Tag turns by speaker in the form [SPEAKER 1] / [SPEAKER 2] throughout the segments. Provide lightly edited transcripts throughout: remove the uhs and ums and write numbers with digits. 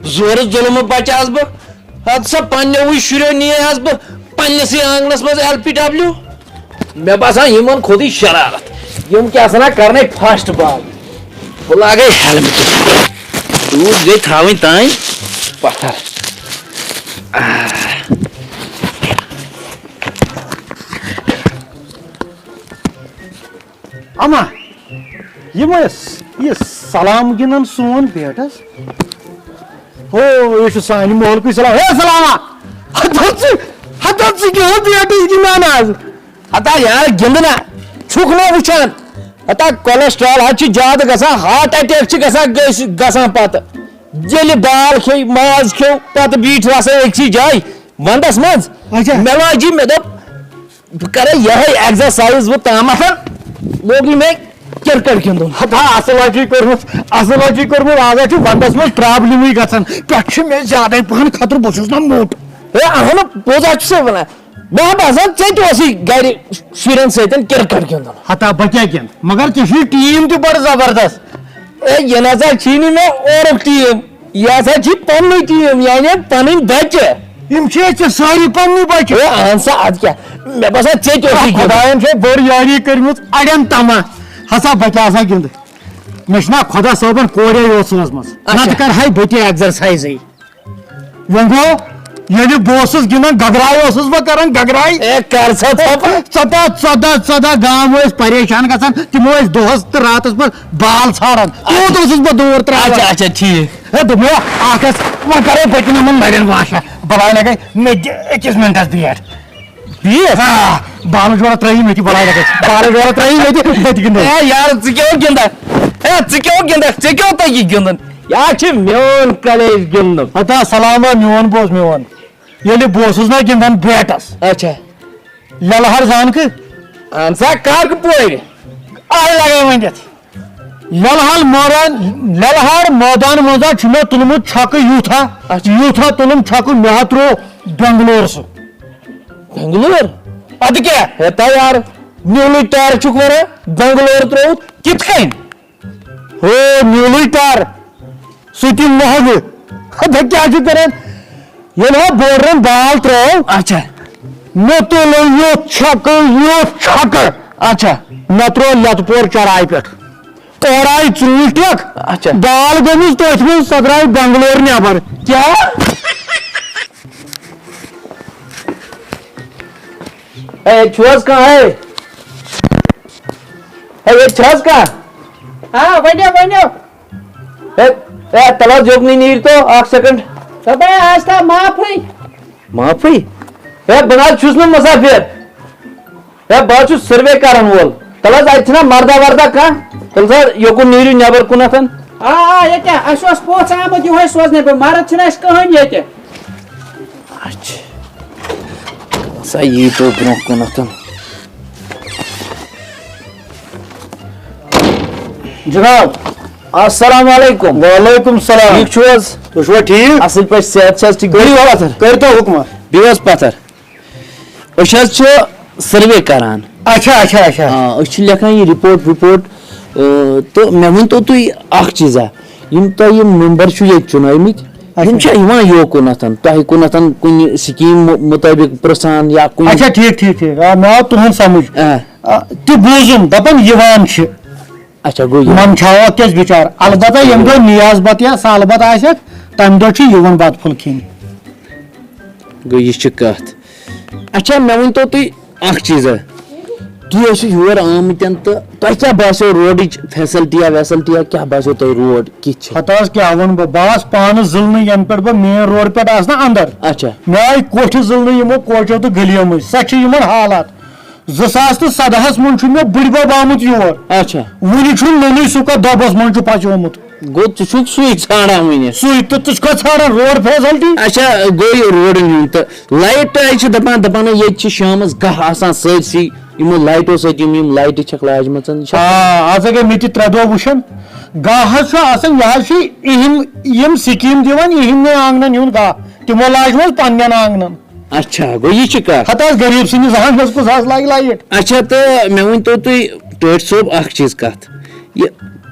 [SPEAKER 1] زور ظلم بچہ بہ حد سا پنو شروع نی بہ پنس آنگنس مز LPW مے باسان یمن کھوت شرارت یم کیا سنا کرنے فاسٹ بال بہ لاگے ہیلمٹ دود گئی تھاویں تان پتھر
[SPEAKER 2] اما یہ سلام گنن سون بیٹس یہ سانہ محلک سلام ہے سلامہ ہتھ بیٹس گنان آز
[SPEAKER 1] ہتا یار گندنا چھک نہ وچان ہتا کولیسٹرال حد زیادہ گژھان ہارٹ اٹیک گژھان پتہ ییٚلہِ بال کھیٚیہِ ماز کھیٚو پتہٕ بیٖٹھ رسا أکسٕے جایہِ ونٛدس منٛز مےٚ لاجی مےٚ دوٚپ بہٕ کرے یِہے ایگزرسایز بہٕ تامتھ لوگی مےٚ کرکٹ گِنٛدُن
[SPEAKER 2] ہتا اصل کورمُت آز چھُ ونٛدس منٛز پرابلمٕے گژھان پٮ۪ٹھٕ چھُ مےٚ زیادے پہن خطرٕ بہٕ چھُس نا موٚٹ
[SPEAKER 1] ہے اہن پوٚز ہا چھُسے ونان مےٚ باسان ژےٚ تہِ اوسُے گرِ شُرٮ۪ن سۭتۍ کرکٹ گِنٛدُن
[SPEAKER 2] ہتا بہٕ کیٛاہ گِنٛدٕ مگر ژےٚ چھُے ٹیٖم تہِ بڑٕ زبردست
[SPEAKER 1] ہے یہِ نسا چھی نہٕ مےٚ اورُک ٹیٖم یہِ ہسا چھی پننُے ٹیٖم یعنی پنٕنۍ بچہِ
[SPEAKER 2] یِم چھِ ژےٚ سٲری پننی بچہِ
[SPEAKER 1] ہے اہن سا ادٕ کیٛاہ مےٚ باسان ژےٚ تہِ اوسُے گِنٛدُن
[SPEAKER 2] خۄداین چھےٚ بٔڑ یٲری کٔرمٕژ اڑٮ۪ن تما ہسا بہٕ کیٛاہ سا گِنٛدٕ مےٚ چھُنا خۄدا صٲبن کورے یوت سوٗزمٕژ نتہٕ کرہے بہٕ تہِ ایگزرسایزٕے وۄنۍ گوٚو ییٚلہِ بہٕ اوسُس گِنٛدان گگراے اوسُس بہٕ کران گگراے
[SPEAKER 1] ہے کر سا
[SPEAKER 2] ژۄداہ گام ٲسۍ پریشان گژھان تِم ٲسۍ دۄہس تہٕ راتس پٮ۪ٹھ بال ژھانڈان توت اوسُس بہٕ دوٗر تراوان
[SPEAKER 1] اچھا ٹھیٖک
[SPEAKER 2] ہے دوٚپمو اکھ وۄنۍ کرے بہٕ تہِ یِمن نرٮ۪ن واشا بلاے لگے مےٚ دِ أکِس منٹس بیٹ بالہٕ جورا ترٛٲیی مےٚ تہِ بلاے لگے بالہٕ جورا ترٛٲیی مےٚ تہِ بہٕ تہِ گِنٛدے
[SPEAKER 1] ہے یار ژٕ کیٛاہ گِنٛدان ہے ژٕ کیٛاہ تگی گِنٛدُن یا چھُ میون کلیج گِنٛدُن
[SPEAKER 2] ہتا سلاما میون بوز میون ییٚلہِ بہٕ اوسُس نا گِنٛدان بیٹس
[SPEAKER 1] اچھا
[SPEAKER 2] للہر زانکھٕ
[SPEAKER 1] اہن سا کر پورِ
[SPEAKER 2] آے لگے ؤنِتھ للہر مٲدان منٛز چھُ مےٚ تُلمُت چھکہٕ یوٗتاہ تُلُم چھکہٕ مےٚ ہا تروو بنگلور سُہ
[SPEAKER 1] بنگلور ادٕ کیٛاہ ہے یار نیوٗلٕے ٹار چھُکھ ونان بنگلور ترووُتھ کِتھ کٔنۍ
[SPEAKER 2] ہو نیوٗلٕے ٹار سُہ تہِ مہنگہٕ ہتا کیٛاہ چھُ کران ییٚلہِ ہا بورڈرن بال ترٲو
[SPEAKER 1] اچھا
[SPEAKER 2] مےٚ تُل یُتھ چھکہٕ
[SPEAKER 1] اچھا
[SPEAKER 2] مےٚ تروو لٮ۪تہٕ پور چراے پٮ۪ٹھ اورٕ آیہِ ژوٗنٛٹھۍ ٹٮ۪کھ
[SPEAKER 1] اچھا
[SPEAKER 2] بال گٔمٕژ تٔتھۍ منٛز سۄ درٛاے بنگلور نٮ۪بر
[SPEAKER 1] کیٛاہ ہے چھُ حظ کانٛہہ ہے ییٚتہِ چھِ حظ کانٛہہ
[SPEAKER 3] ہاں ؤنِو
[SPEAKER 1] ہے تل حظ جوگنٕے نیٖرتو اکھ سیکنڈ
[SPEAKER 3] دپے آز تھا معافی
[SPEAKER 1] معافی ہے بہٕ نہ حظ چھُس نہٕ مُسافِر ہے بہٕ حظ چھُس سٔروے کرن وول تل حظ اتہِ چھُنا مردا وردا کانٛہہ تل سا یوکُن نیٖرِو نیبر کُنتھ
[SPEAKER 3] ییٚتہِ اَسہِ اوس پوٚژھ آمُت یِہوے سوزنہِ بہٕ مرد چھُنہٕ اَسہِ کٕہٕنۍ ییٚتہِ
[SPEAKER 1] سا یی تو برونٛہہ کُنتھ
[SPEAKER 2] جناب
[SPEAKER 1] السلام علیکم
[SPEAKER 2] وعلیکم السلام
[SPEAKER 1] ٹھیٖک چھُو حظ
[SPEAKER 2] تُہۍ چھُوا ٹھیٖک
[SPEAKER 1] اصل پٲٹھۍ صحت چھِ حظ ٹھیٖک
[SPEAKER 2] پتھر کٔرۍتو حُکما
[SPEAKER 1] بیٚیہِ حظ پتھر أسۍ حظ چھِ سٔروے کران
[SPEAKER 2] اچھا
[SPEAKER 1] أسۍ چھِ لیکھان یہِ رِپوٹ وِپوٹ تہٕ مےٚ ؤنۍتو تُہۍ اکھ چیٖزا یِم تۄہہِ یِم ممبر چھِو ییٚتہِ چُنٲومٕتۍ یِم چھا یِوان یوکُنتھ تۄہہِ کُنتھ کُنہِ سکیٖم مُطٲبق پرژھان یا کُنہِ
[SPEAKER 2] اچھا ٹھیٖک مےٚ آو تُہُنٛد سمجھ تہِ بوٗزُم دپان یِوان چھِ
[SPEAKER 1] اچھا گوٚو
[SPEAKER 2] منٛدچھاوکھ کیٛاہ بِچار البتہ ییٚمہِ دۄہ نیاز بت یا سال بت آسٮ۪کھ تمہِ دۄہ چھِ یِوان بتہٕ پھوٚل کھیٚنہِ
[SPEAKER 1] گوٚو یہِ چھِ کتھ اچھا مےٚ ؤنۍتو تُہۍ اکھ چیٖزا تُہۍ ٲسِو یور آمٕتۍ تہٕ تۄہہِ کیٛاہ باسیو روڈٕچ فیسلٹیا ویسلٹیا کیٛاہ باسیو تۄہہِ روڈ کِتھ چھِ
[SPEAKER 2] ہتہٕ حظ کیٛاہ وَنہٕ بہٕ آس پانہٕ ضلعہٕ ینہٕ پٮ۪ٹھ بہٕ مین روڈ پٮ۪ٹھ آس نا اندر
[SPEAKER 1] اچھا
[SPEAKER 2] مےٚ آیہِ کوٹھِ ضلعہٕ یِمو کوچو تہٕ گٔلیو مٔنٛزۍ سۄ چھِ یِمن حالات 2017 منٛز چھُ مےٚ بٕڈِبب آمُت یور
[SPEAKER 1] اچھا
[SPEAKER 2] وُنہِ چھُنہٕ نوٚنُے سُہ کتھ دۄبس منٛز چھُ پچومُت
[SPEAKER 1] گوٚو ژٕ چھُکھ سُے ژھانڈان وُنہِ
[SPEAKER 2] سُے تہٕ ژٕ چھُکھا ژھانڈان روڈ فیسلٹی
[SPEAKER 1] اچھا گوٚو یہِ روڈن ہُنٛد تہٕ لایٹ چھِ دپان ییٚتہِ چھِ شامس گاہ آسان سٲرسٕے یِمو لایٹو سۭتۍ یِم لایٹہٕ چھکھ لاجمژٕ
[SPEAKER 2] آز گٔے مےٚ تہِ 3 دۄہ وٕچھان گاہ حظ چھُ آسان یہِ حظ چھِ یِم سکیٖم دِوان یِہنٛدٮ۪ن آنگنن ہُنٛد گاہ تِمو لاجمژ پننٮ۪ن آنگنن
[SPEAKER 1] اچھا گوٚو یہِ چھِ کتھ
[SPEAKER 2] ہتہٕ حظ غریٖب سٕنٛدِس آنگنس کُس حظ لگہِ لایٹ
[SPEAKER 1] اچھا تہٕ مےٚ ؤنۍتو تُہۍ ٹٲٹھۍ صٲب اکھ چیٖز کتھ یہِ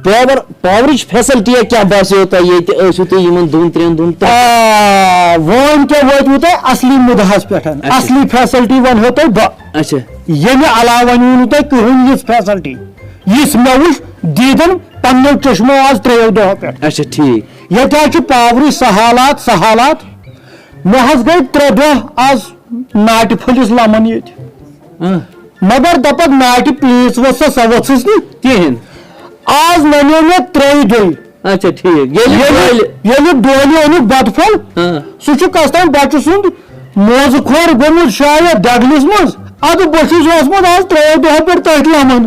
[SPEAKER 1] پاورٕچ فیسلٹی کیٛاہ باسیو تۄہہِ ییٚتہِ ٲسِو تُہۍ یِمن 2-3 دۄہن
[SPEAKER 2] وۄنۍ کیٛاہ وٲتوٕ تۄہہِ اصلی مُدعاہس پٮ۪ٹھ اصلی فیسلٹی ونہو تۄہہِ بہٕ
[SPEAKER 1] اچھا
[SPEAKER 2] ییٚمہِ علاوٕ وَنیو نہٕ تۄہہِ کٕہٕنۍ یِژھ فیسلٹی یِژھ مےٚ وٕچھ دیٖدن پننیو چشمو آز 3 دۄہو پٮ۪ٹھ
[SPEAKER 1] اچھا ٹھیٖک
[SPEAKER 2] ییٚتہِ حظ چھِ پاورٕچ سہالات مےٚ حظ گٔے 3 دۄہ آز ناٹہِ پھٔلِس لمن ییٚتہِ مگر دپکھ ناٹہِ پلیٖس ؤژھ سۄ ؤژھٕس نہٕ
[SPEAKER 1] کِہیٖنۍ
[SPEAKER 2] آز ننیو مےٚ 3 دۄہہِ
[SPEAKER 1] اچھا ٹھیٖک
[SPEAKER 2] ییٚلہِ ڈولہِ اوٚنُکھ بتہٕ پھوٚل سُہ چھُ کس تام بچہٕ سُنٛد موزٕ کھور گوٚمُت شاید دگلِس منٛز ادٕ بہٕ چھُس اوسمُت آز 3 دۄہو پٮ۪ٹھ تٔتھۍ لمن